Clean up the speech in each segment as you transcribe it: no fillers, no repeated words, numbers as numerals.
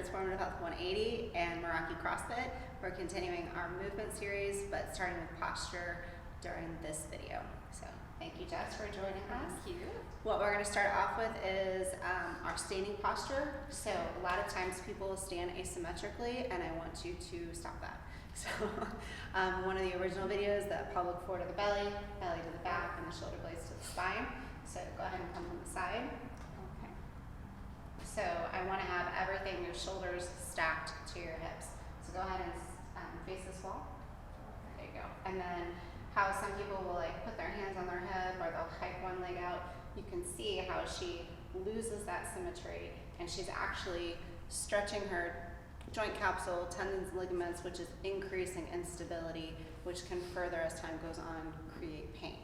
Transformative Health 180 and Meraki CrossFit. We're continuing our movement series, but starting with posture during this video. So thank you, Jess, for joining us. Thank you. What we're going to start off with is our standing posture. So a lot of times people will stand asymmetrically, and I want you to stop that. So one of the original videos, the pelvic floor to the belly, belly to the back, and the shoulder blades to the spine. So go ahead and come from the side. Okay. So I want to have everything, your shoulders stacked to your hips. So go ahead and face this wall. There you go. And then how some people will like put their hands on their hip, or they'll hike one leg out. You can see how she loses that symmetry, and she's actually stretching her joint capsule, tendons, ligaments, which is increasing instability, which can further, as time goes on, create pain.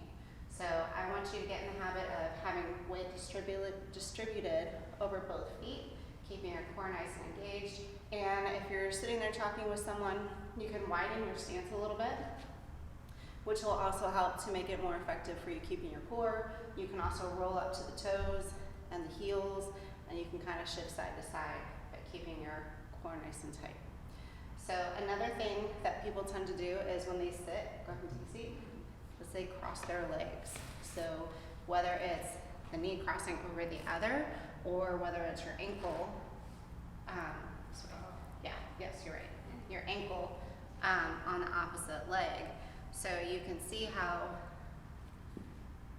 So I want you to get in the habit of having weight distributed over both feet, keeping your core nice and engaged. And if you're sitting there talking with someone, you can widen your stance a little bit, which will also help to make it more effective for you keeping your core. You can also roll up to the toes and the heels, and you can kind of shift side to side by keeping your core nice and tight. So another thing that people tend to do is when they sit, go ahead and take a seat, is they cross their legs. So whether it's the knee crossing over the other, or whether it's your ankle, yes, you're right, your ankle on the opposite leg. So you can see how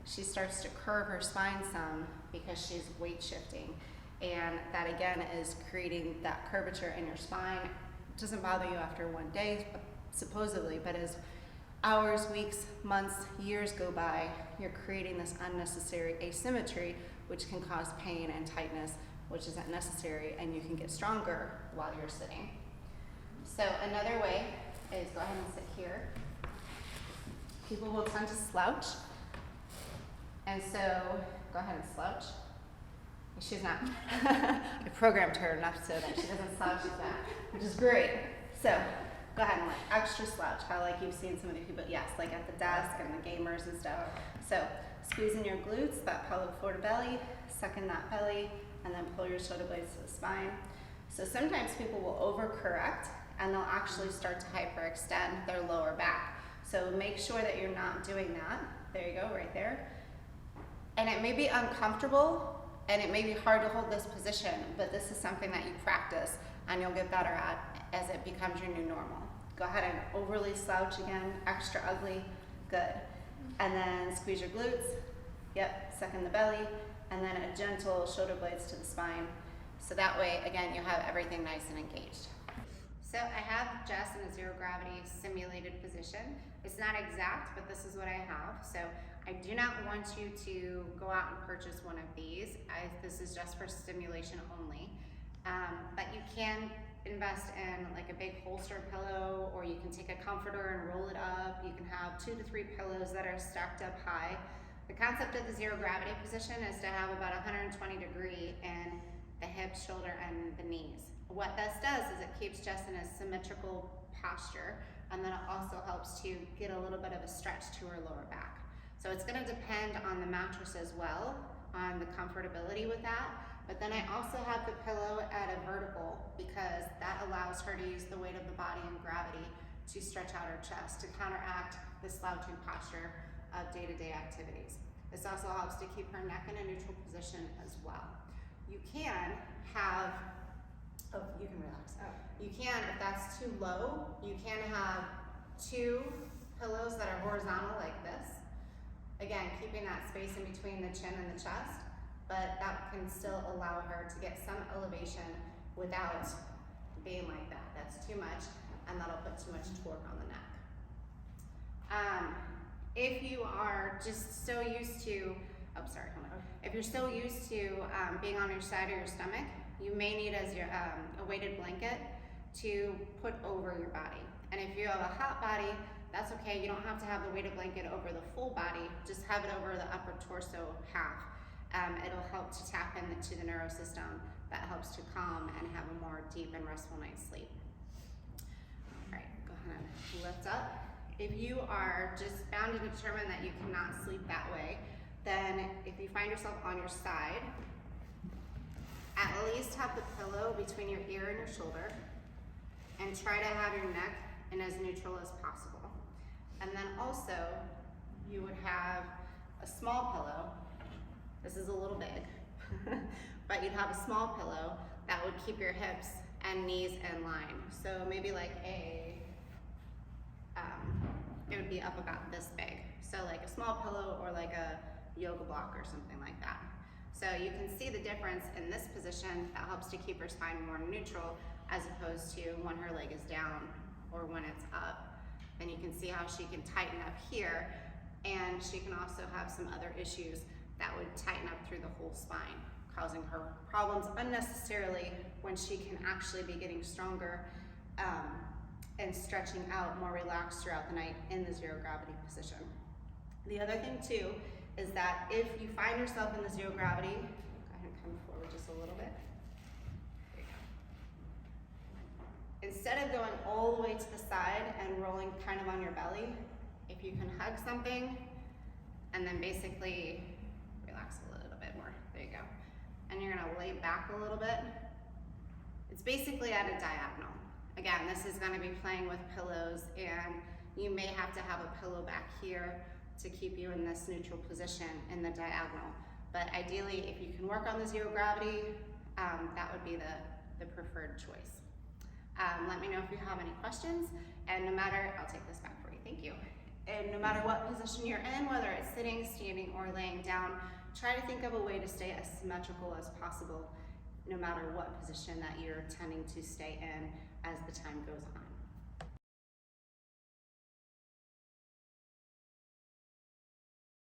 she starts to curve her spine some because she's weight shifting. And that again is creating that curvature in your spine. It doesn't bother you after one day, supposedly, but as hours, weeks, months, years go by, you're creating this unnecessary asymmetry, which can cause pain and tightness, which isn't necessary, and you can get stronger while you're sitting. So another way is go ahead and sit here. People will tend to slouch, and so go ahead and slouch. She's not, I programmed her enough so that she doesn't slouch that, which is great. So go ahead and like extra slouch, how like you've seen some of the people, yes, like at the desk and the gamers and stuff. So squeezing your glutes, that pelvic floor to belly, suck in that belly, and then pull your shoulder blades to the spine. So sometimes people will overcorrect, and they'll actually start to hyperextend their lower back. So make sure that you're not doing that. There you go, right there. And it may be uncomfortable, and it may be hard to hold this position, but this is something that you practice and you'll get better at as it becomes your new normal. Go ahead and overly slouch again, extra ugly, good. And then squeeze your glutes, yep, suck in the belly, and then a gentle shoulder blades to the spine. So that way, again, you have everything nice and engaged. So I have Jess in a zero gravity simulated position. It's not exact, but this is what I have. So I do not want you to go out and purchase one of these. This is just for stimulation only. But you can invest in like a big holster pillow, or you can take a comforter and roll it up. You can have 2 to 3 pillows that are stacked up high. The concept of the zero gravity position is to have about 120 degree in the hips, shoulder, and the knees. What this does is it keeps Jess in a symmetrical posture, and then it also helps to get a little bit of a stretch to her lower back. So it's gonna depend on the mattress as well, on the comfortability with that. But then I also have the pillow at a vertical, because that allows her to use the weight of the body and gravity to stretch out her chest to counteract the slouching posture of day-to-day activities. This also helps to keep her neck in a neutral position as well. You can have, you can relax. You can, if that's too low, you can have 2 pillows that are horizontal like this. Again, keeping that space in between the chin and the chest, but that can still allow her to get some elevation without being like that. That's too much, and that'll put too much torque on the neck. If you are just so used to, if you're so used to being on your side or your stomach, you may need as your a weighted blanket to put over your body. And if you have a hot body, that's okay. You don't have to have the weighted blanket over the full body. Just have it over the upper torso half. It'll help to tap into the nervous system. That helps to calm and have a more deep and restful night's sleep. All right, go ahead and lift up. If you are just bound and determined that you cannot sleep that way, then if you find yourself on your side, At least have the pillow between your ear and your shoulder, and try to have your neck in as neutral as possible. And then also, you would have a small pillow. This is a little big, but you'd have a small pillow that would keep your hips and knees in line. So maybe like it would be up about this big. So like a small pillow or like a yoga block or something like that. So you can see the difference in this position that helps to keep her spine more neutral as opposed to when her leg is down or when it's up. And you can see how she can tighten up here, and she can also have some other issues that would tighten up through the whole spine, causing her problems unnecessarily when she can actually be getting stronger and stretching out more relaxed throughout the night in the zero gravity position. The other thing too is that if you find yourself in the zero gravity, go ahead and come forward just a little bit. There you go. Instead of going all the way to the side and rolling kind of on your belly, if you can hug something and then basically relax a little bit more. There you go. And you're gonna lay back a little bit. It's basically at a diagonal. Again, this is gonna be playing with pillows, and you may have to have a pillow back here to keep you in this neutral position in the diagonal. But ideally, if you can work on the zero gravity, that would be the preferred choice. Let me know if you have any questions, and no matter, I'll take this back for you, thank you. And no matter what position you're in, whether it's sitting, standing, or laying down, try to think of a way to stay as symmetrical as possible, no matter what position that you're tending to stay in as the time goes on.